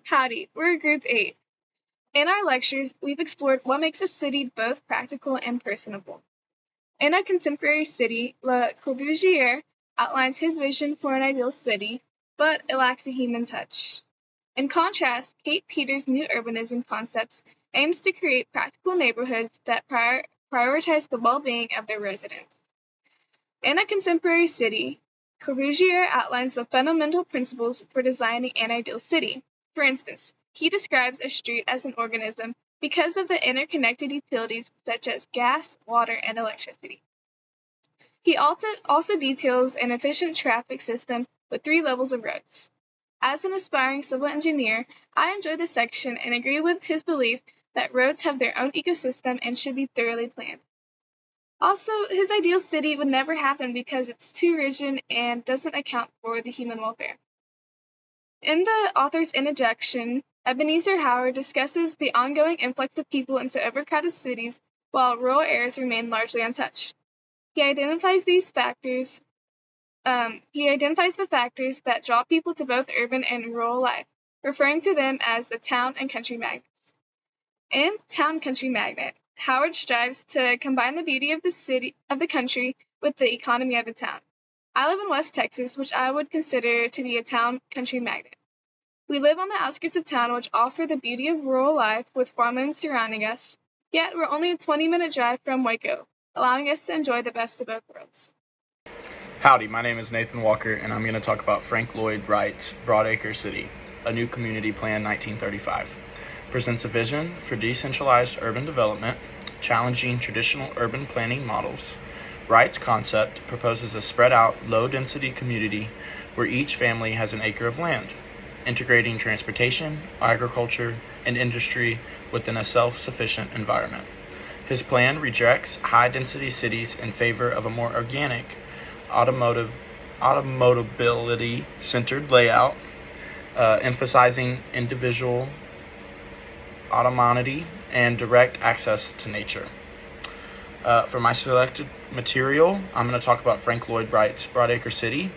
Howdy, we're Group 8. In our lectures, we've explored what makes a city both practical and personable. In A Contemporary City, Le Corbusier outlines his vision for an ideal city, but it lacks a human touch. In contrast, Kate Peters' new urbanism concepts aims to create practical neighborhoods that prioritize the well-being of their residents. In A Contemporary City, Corbusier outlines the fundamental principles for designing an ideal city. For instance, he describes a street as an organism because of the interconnected utilities such as gas, water, and electricity. He also details an efficient traffic system with 3 levels of roads. As an aspiring civil engineer, I enjoy this section and agree with his belief that roads have their own ecosystem and should be thoroughly planned. Also, his ideal city would never happen because it's too rigid and doesn't account for the human welfare. In the author's introduction, Ebenezer Howard discusses the ongoing influx of people into overcrowded cities while rural areas remain largely untouched. He identifies the factors that draw people to both urban and rural life, referring to them as the town and country magnets. In Town Country Magnet, Howard strives to combine the beauty of the country with the economy of a town. I live in West Texas, which I would consider to be a town country magnet. We live on the outskirts of town, which offer the beauty of rural life with farmland surrounding us, yet we're only a 20-minute drive from Waco, allowing us to enjoy the best of both worlds. Howdy, my name is Nathan Walker, and I'm going to talk about Frank Lloyd Wright's Broadacre City, a new community plan 1935. Presents a vision for decentralized urban development, challenging traditional urban planning models. Wright's concept proposes a spread-out, low-density community where each family has an acre of land, integrating transportation, agriculture, and industry within a self-sufficient environment. His plan rejects high-density cities in favor of a more organic, automobility-centered layout, emphasizing individual autonomy and direct access to nature. For my selected material, I'm going to talk about Frank Lloyd Wright's Broadacre City,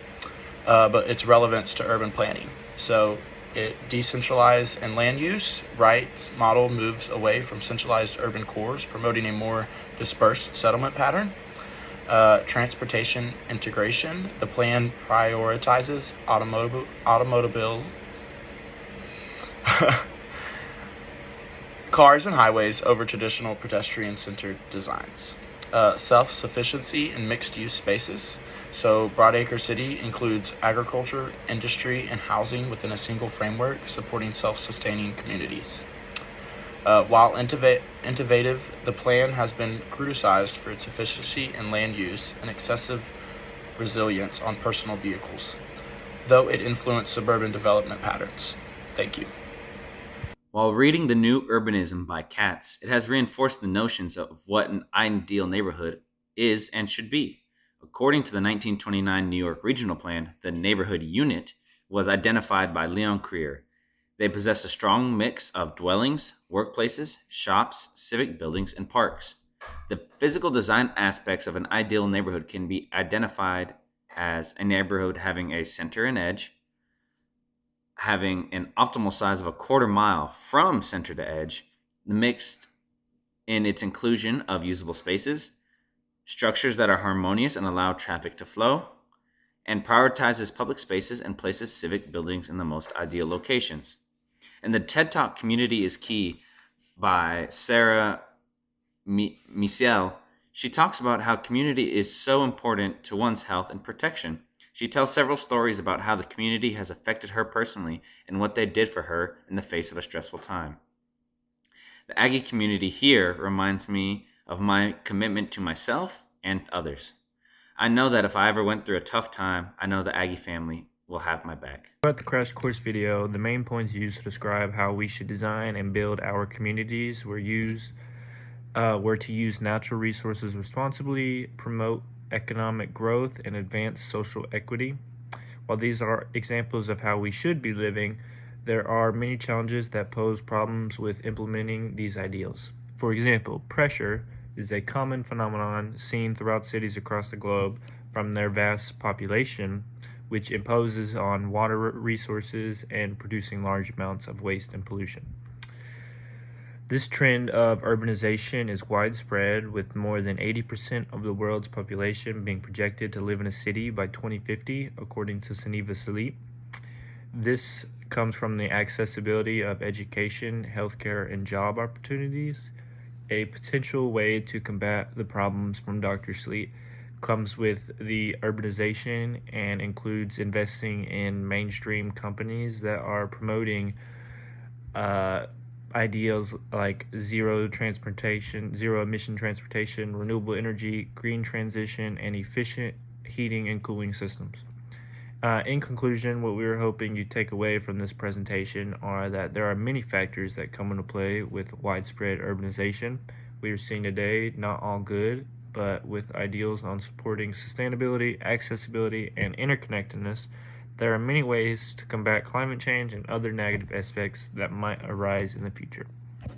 but its relevance to urban planning. So it decentralized in land use. Wright's model moves away from centralized urban cores, promoting a more dispersed settlement pattern. Transportation integration. The plan prioritizes automobile cars and highways over traditional pedestrian-centered designs. Self-sufficiency in mixed-use spaces. So Broadacre City includes agriculture, industry, and housing within a single framework, supporting self-sustaining communities. While innovative, the plan has been criticized for its efficiency in land use and excessive reliance on personal vehicles, though it influenced suburban development patterns. Thank you. While reading The New Urbanism by Katz, it has reinforced the notions of what an ideal neighborhood is and should be. According to the 1929 New York Regional Plan, the neighborhood unit was identified by Leon Creer. They possess a strong mix of dwellings, workplaces, shops, civic buildings, and parks. The physical design aspects of an ideal neighborhood can be identified as a neighborhood having a center and edge, having an optimal size of a quarter mile from center to edge, mixed in its inclusion of usable spaces, structures that are harmonious and allow traffic to flow, and prioritizes public spaces and places civic buildings in the most ideal locations. And the TED Talk Community is Key by Sara Meacle. She talks about how community is so important to one's health and protection. She tells several stories about how the community has affected her personally and what they did for her in the face of a stressful time. The Aggie community here reminds me of my commitment to myself and others. I know that if I ever went through a tough time, I know the Aggie family will have my back. Throughout the crash course video, the main points used to describe how we should design and build our communities were to use natural resources responsibly, promote economic growth, and advance social equity. While these are examples of how we should be living, there are many challenges that pose problems with implementing these ideals. For example, pressure is a common phenomenon seen throughout cities across the globe from their vast population, which imposes on water resources and producing large amounts of waste and pollution. This trend of urbanization is widespread, with more than 80% of the world's population being projected to live in a city by 2050, according to Sunniva. This comes from the accessibility of education, healthcare, and job opportunities. A potential way to combat the problems from Dr. Slette comes with the urbanization and includes investing in mainstream companies that are promoting ideals like zero emission transportation, renewable energy, green transition, and efficient heating and cooling systems. In conclusion, what we were hoping you take away from this presentation are that there are many factors that come into play with widespread urbanization we are seeing today, not all good, but with ideals on supporting sustainability, accessibility, and interconnectedness. There are many ways to combat climate change and other negative aspects that might arise in the future.